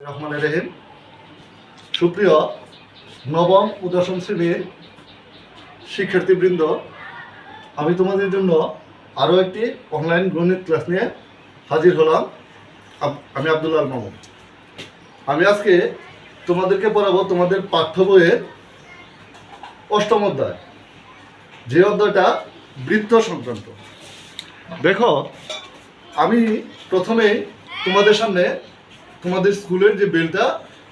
রহমানির রহিম। সুপ্রিয় নবম ও দশম শ্রেণীর শিক্ষার্থীবৃন্দ, আমি তোমাদের জন্য আরও একটি অনলাইন গণিত ক্লাস নিয়ে হাজির হলাম। আমি আব্দুল্লাহ আল মামুন। আমি আজকে তোমাদেরকে পড়াবো তোমাদের পাঠ্য বইয়ের অষ্টম অধ্যায়, যে অধ্যায়টা বৃত্ত সংক্রান্ত। দেখো, আমি প্রথমেই তোমাদের সামনে তোমাদের স্কুলের যে বেলটা,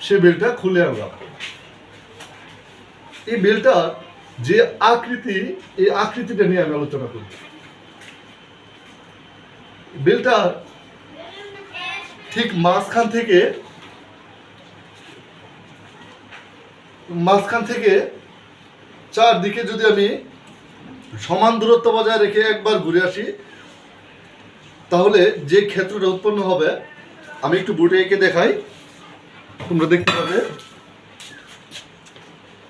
সে বেলটা খুলে আনলাম। এই বেলটার যে আকৃতি, এই আকৃতিটা নিয়ে আমি আলোচনা করি। বেলটার ঠিক মাঝখান থেকে চারদিকে যদি আমি সমান দূরত্ব বজায় রেখে একবার ঘুরে আসি, তাহলে যে ক্ষেত্রটা উৎপন্ন হবে, আমি একটু বোর্ডে এঁকে দেখাই, তোমরা দেখতে পাবে।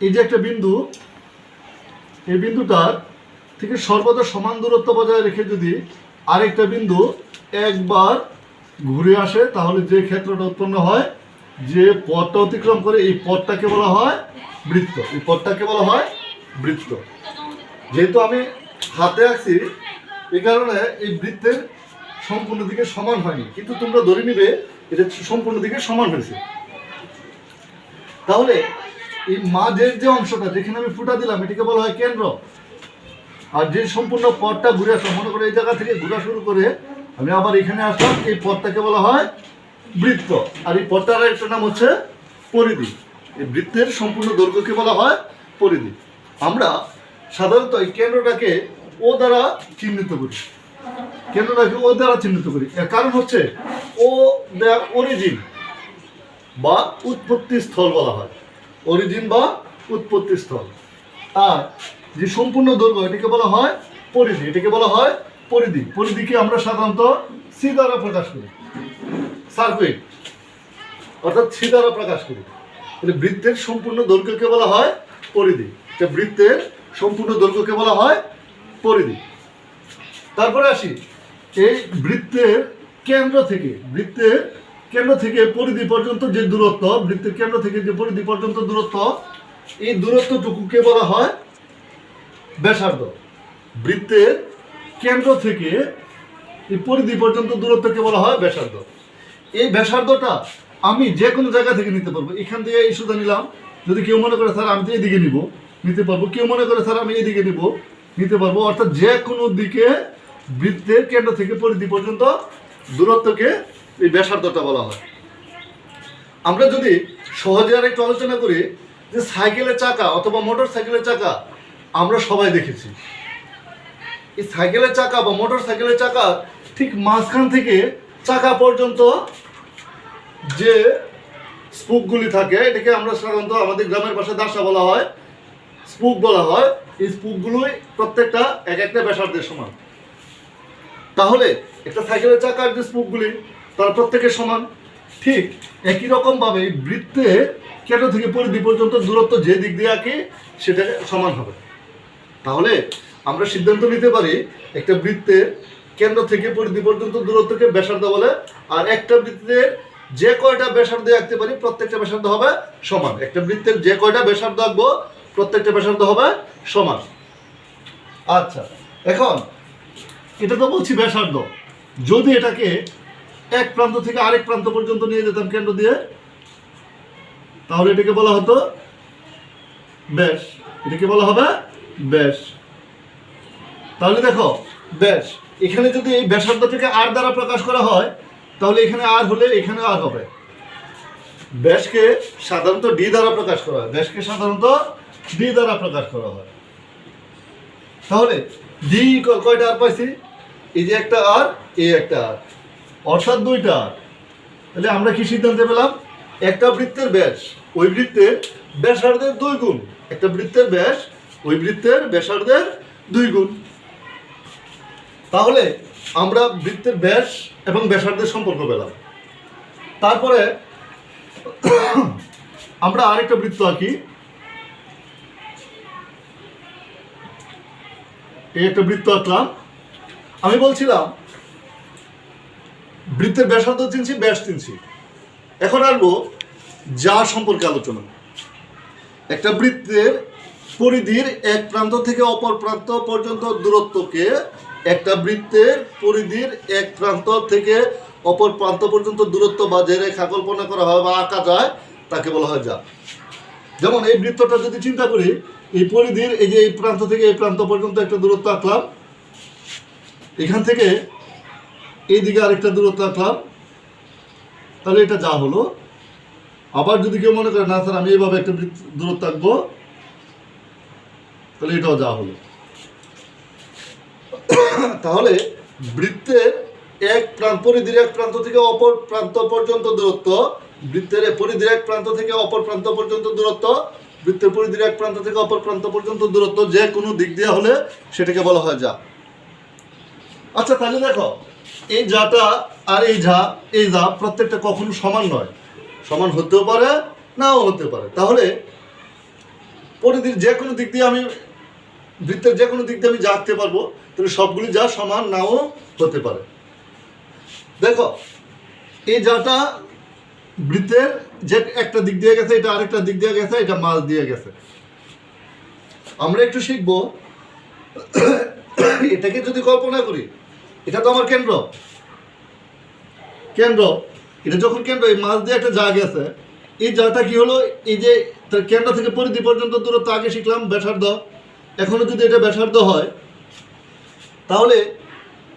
এই যে একটা বিন্দু, এই বিন্দুটার থেকে সর্বদা সমান দূরত্ব বজায় রেখে যদি আরেকটা বিন্দু একবার ঘুরে আসে, তাহলে যে ক্ষেত্রটা উৎপন্ন হয়, যে পথটা অতিক্রম করে, এই পথটাকে বলা হয় বৃত্ত। এই পথটাকে বলা হয় বৃত্ত। যেহেতু আমি হাতে আঁকছি, এই কারণে এই বৃত্তের সম্পূর্ণ দিকে সমান হয়নি, কিন্তু তোমরা ধরে নিবে এটা সম্পূর্ণ দিকে সমান হয়েছে। তাহলে এই মাঝের যে অংশটা, যেখানে আমি ফুটা দিলাম, এটাকে বলা হয় কেন্দ্র। আর যে সম্পূর্ণ পথটা ঘুরে আসলাম, মনে করে এই জায়গা থেকে ঘোরা শুরু করে আমি আবার এখানে আসলাম, এই পথটাকে বলা হয় বৃত্ত। আর এই পথটার একটা নাম হচ্ছে পরিধি। এই বৃত্তের সম্পূর্ণ দৈর্ঘ্যকে বলা হয় পরিধি। আমরা সাধারণত এই কেন্দ্রটাকে ও দ্বারা চিহ্নিত করি। কেন্দ্রটাকে ও দ্বারা চিহ্নিত করি। এর কারণ হচ্ছে ও দ্য অরিজিন বা উৎপত্তি স্থল বলা হয়। অরিজিন বা উৎপত্তি স্থল। আর যে সম্পূর্ণ দৈর্ঘ্য, এটাকে বলা হয় পরিধি। এটাকে বলা হয় পরিধি। পরিধিকে আমরা সাধারণত সি দ্বারা প্রকাশ করি, সার্কুইট, অর্থাৎ সি দ্বারা প্রকাশ করি। তাহলে বৃত্তের সম্পূর্ণ দৈর্ঘ্যকে বলা হয় পরিধি। বৃত্তের সম্পূর্ণ দৈর্ঘ্যকে বলা হয় পরিধি। তারপরে আসি, এই বৃত্তের কেন্দ্র থেকে পরিধি পর্যন্ত যে দূরত্ব, বৃত্তের কেন্দ্র থেকে যে পরিধি পর্যন্ত দূরত্ব, এই দূরত্বটুকুকে বলা হয় ব্যাসার্ধ। বৃত্তের কেন্দ্র থেকে এই পরিধি পর্যন্ত দূরত্বকে বলা হয় ব্যাসার্ধ। এই ব্যাসার্ধটা আমি যে কোনো জায়গা থেকে নিতে পারবো। এখান থেকে এই সুতা নিলাম, যদি কেউ মনে করে স্যার আমি তো এদিকে নিতে পারবো, কেউ মনে করে স্যার আমি এদিকে নিতে পারবো। অর্থাৎ যে কোনো দিকে বৃত্তের কেন্দ্র থেকে পরিধি পর্যন্ত দূরত্বকে এই ব্যাসার্ধটা বলা হয়। আমরা যদি সহজে আর একটু আলোচনা করি, যে সাইকেলের চাকা অথবা মোটর সাইকেলের চাকা আমরা সবাই দেখেছি। এই সাইকেলের চাকা বা মোটর সাইকেলের চাকা ঠিক মাঝখান থেকে চাকা পর্যন্ত যে স্পুকগুলি থাকে, এটাকে আমরা সাধারণত আমাদের গ্রামের ভাষায় দাসা বলা হয়, স্পুক বলা হয়। এই স্পুকগুলোই প্রত্যেকটা এক একটা ব্যাসার্ধের সমান। তাহলে একটা সাইকেলের চাকার যে স্পুকগুলি, তারা প্রত্যেকের সমান। ঠিক একই রকমভাবে বৃত্তের কেন্দ্র থেকে পরিধি পর্যন্ত দূরত্ব যে দিক দিয়ে আঁকি, সেটা সমান হবে। তাহলে আমরা সিদ্ধান্ত নিতে পারি, একটা বৃত্তের কেন্দ্র থেকে পরিধি পর্যন্ত দূরত্বকে ব্যাসার্ধ বলে। আর একটা বৃত্তের যে কয়টা ব্যাসার্ধ আঁকতে পারি, প্রত্যেকটা ব্যাসার্ধ হবে সমান। একটা বৃত্তের যে কয়টা ব্যাসার্ধ আঁকবো, প্রত্যেকটা ব্যাসার্ধ হবে সমান। আচ্ছা, এখন এটা তো বলছি ব্যাসার্ধ। যদি এটাকে এক প্রান্ত থেকে আরেক প্রান্ত পর্যন্ত নিয়ে যেতাম কেন্দ্র দিয়ে, তাহলে এটাকে বলা হতো ব্যাস। এটাকে বলা হবে ব্যাস। তাহলে দেখো, ব্যাস, এখানে যদি এই ব্যাসার্ধটাকে আর দ্বারা প্রকাশ করা হয়, তাহলে এখানে আর হলে এখানে আর হবে। ব্যাসকে সাধারণত ডি দ্বারা প্রকাশ করা হয়। ব্যাসকে সাধারণত ডি দ্বারা প্রকাশ করা হয়। তাহলে ডি কয়টা আর পাইছি? এই যে একটা আর, এই একটা আর, অর্থাৎ দুইটা আর। তাহলে আমরা কি সিদ্ধান্তে পেলাম? একটা বৃত্তের ব্যাস ওই বৃত্তের ব্যাসার্ধের 2 গুণ। একটা বৃত্তের ব্যাস ওই বৃত্তের ব্যাসার্ধের 2 গুণ। তাহলে আমরা বৃত্তের ব্যাস এবং ব্যাসার্ধের সম্পর্ক পেলাম। তারপরে আমরা আরেকটা বৃত্ত আঁকি। এই একটা বৃত্ত আঁকলাম। আমি বলছিলাম বৃত্তের ব্যাসার্ধ চিনছি, ব্যাস চিনছি। এখন আসবো যা সম্পর্কে আলোচনা। একটা বৃত্তের পরিধির এক প্রান্ত থেকে অপর প্রান্ত পর্যন্ত দূরত্বকে, একটা বৃত্তের পরিধির এক প্রান্ত থেকে অপর প্রান্ত পর্যন্ত দূরত্ব বা যে রেখা কল্পনা করা হয় বা আঁকা যায় তাকে বলা হয় যা। যেমন এই বৃত্তটা যদি চিন্তা করি, এই পরিধির এই যে এই প্রান্ত থেকে এই প্রান্ত পর্যন্ত একটা দূরত্ব আঁকলাম, এখান থেকে এই দিকে আরেকটা দূরত্ব আঁকলাম, তাহলে এটা যা হলো। আবার যদি কেউ মনে করে না স্যার আমি এইভাবে একটা দূরত্ব আঁকবো, তাহলে এটাও যা হলো। তাহলে বৃত্তের পরিধির এক প্রান্ত থেকে অপর প্রান্ত পর্যন্ত দূরত্ব, বৃত্তের পরিধির এক প্রান্ত থেকে অপর প্রান্ত পর্যন্ত দূরত্ব, বৃত্তের পরিধির এক প্রান্ত থেকে অপর প্রান্ত পর্যন্ত দূরত্ব যে কোনো দিক দিয়ে হলে সেটাকে বলা হয় যা। আচ্ছা তাহলে দেখো, এই যাটা আর এই যা প্রত্যেকটা কখনো সমান নয়, সমান হতেও পারে নাও হতে পারে। তাহলে পরিধির যে কোনো দিক দিয়ে আমি, বৃত্তের যে কোনো দিক দিয়ে আমি যা আঁকতে পারবো, তাহলে সবগুলি যা সমান নাও হতে পারে। দেখো এই যাটা বৃত্তের যে একটা দিক দিয়ে গেছে, এটা আরেকটা দিক দিয়ে গেছে, এটা মাঝ দিয়ে গেছে। আমরা একটু শিখবো, এটাকে যদি কল্পনা করি, এটা তো আমার কেন্দ্র, এটা যখন কেন্দ্র, এই মাঝ দিয়ে একটা যা গেছে, এই যাটা কি হলো, এই যে কেন্দ্র থেকে পরিধি পর্যন্ত দূরত্ব আগে শিখলাম ব্যাসার্ধ, এখনো যদি এটা ব্যাসার্ধ হয়, তাহলে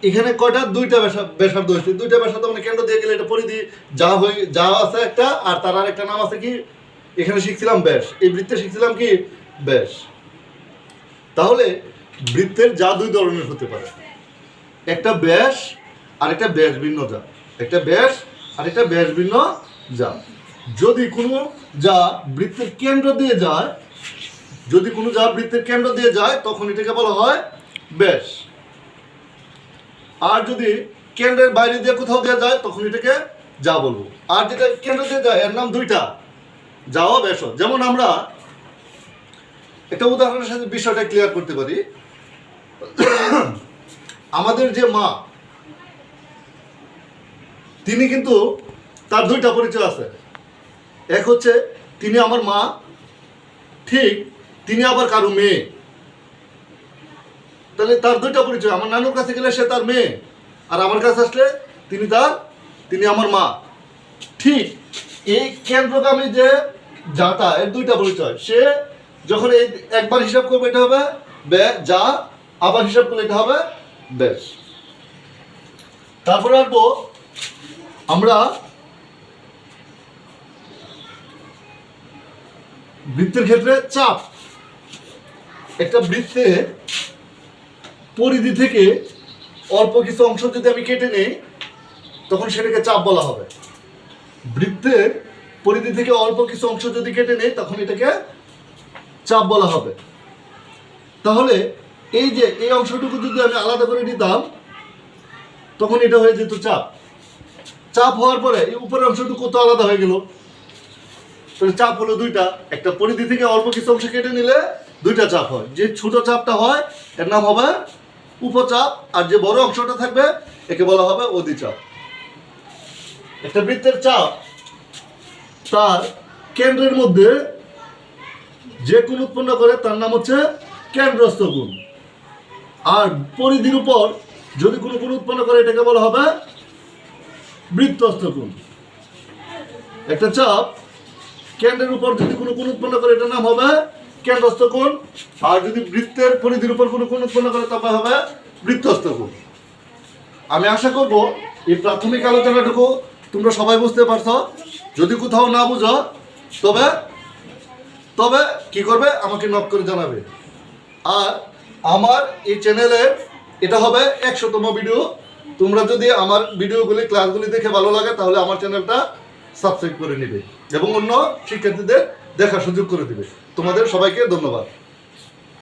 এখানে কয়টা, দুইটা ব্যাসার্ধ হয়েছে। দুইটা ব্যাসার্ধ মানে কেন্দ্র দিয়ে গেলে এটা পরিধি যা আছে একটা, আর তার আর একটা নাম আছে কি, এখানে শিখছিলাম ব্যাস, এই বৃত্তে শিখছিলাম কি ব্যাস। তাহলে বৃত্তের যা দুই ধরনের হতে পারে, একটা ব্যাস আর একটা ব্যাস ভিন্ন যা, একটা ব্যাস আর একটা ব্যাস ভিন্ন যা। যদি কোনো যা বৃত্তের কেন্দ্র দিয়ে যায়, যদি কোনো যা বৃত্তের কেন্দ্র দিয়ে যায়, তখন এটাকে বলা হয় ব্যাস। আর যদি কেন্দ্রের বাইরে দিয়ে কোথাও দিয়ে যায়, তখন এটাকে যা বলবো। আর যেটা কেন্দ্র দিয়ে যায় এর নাম দুইটা, যাও ব্যাস। যেমন আমরা একটা উদাহরণের সাথে বিষয়টা ক্লিয়ার করতে পারি। আমাদের যে মা, তিনি কিন্তু তার দুইটা পরিচয় আছে। এক হচ্ছে তিনি আমার মা, ঠিক তিনি আবার কারো মেয়ে। তাহলে তার দুইটা পরিচয়, আমার নানুর কাছে গেলে সে তার মেয়ে, আর আমার কাছে আসলে তিনি আমার মা। ঠিক এই কেন্দ্রগামী যে যাটা, এর দুইটা পরিচয়। সে যখন এই একবার হিসাব করবে এটা হবে যা, আবার হিসাব করলে এটা হবে ব্যাস। তারপরে আসবো আমরা বৃত্তের ক্ষেত্রে চাপ। একটা বৃত্তের পরিধি থেকে অল্প কিছু অংশ যদি আমি কেটে নেই, তখন সেটাকে চাপ বলা হবে। বৃত্তের পরিধি থেকে অল্প কিছু অংশ যদি কেটে নেই, তখন এটাকে চাপ বলা হবে। তাহলে এই যে এই অংশটুকু যদি আমি আলাদা করে নিতাম, তখন এটা হয়ে যেত চাপ। চাপ হওয়ার পরে এই উপরের অংশটুকু তো আলাদা হয়ে গেল। তাহলে চাপ হলো দুইটা, একটা পরিধি থেকে অল্প কিছু অংশ কেটে নিলে দুইটা চাপ হয়। যে ছোট চাপটা হয় এর নাম হবে উপচাপ, আর যে বড় অংশটা থাকবে একে বলা হবে অধিচাপ। একটা বৃত্তের চাপ তার কেন্দ্রের মধ্যে যে কোণ উৎপন্ন করে তার নাম হচ্ছে কেন্দ্রস্থ কোণ, আর পরিধির উপর যদি কোনো কোণ উৎপন্ন করে এটাকে বলা হবে বৃত্তস্থ কোণ। একটা চাপ কেন্দ্রের উপর যদি কোনো কোণ উৎপন্ন করে এটার নাম হবে কেন্দ্রস্থ কোণ, আর যদি বৃত্তের পরিধির উপর কোনো কোণ উৎপন্ন করে তবে হবে বৃত্তস্থ কোণ। আমি আশা করব এই প্রাথমিক আলোচনাটুকু তোমরা সবাই বুঝতে পারছো। যদি কোথাও না বুঝো তবে কি করবে, আমাকে নক করে জানাবে। আর আমার এই চ্যানেলে এটা হবে 100তম ভিডিও। তোমরা যদি আমার ভিডিওগুলি, ক্লাসগুলি দেখে ভালো লাগে, তাহলে আমার চ্যানেলটা সাবস্ক্রাইব করে নেবে এবং অন্য শিক্ষার্থীদের দেখার সুযোগ করে দিবে। তোমাদের সবাইকে ধন্যবাদ।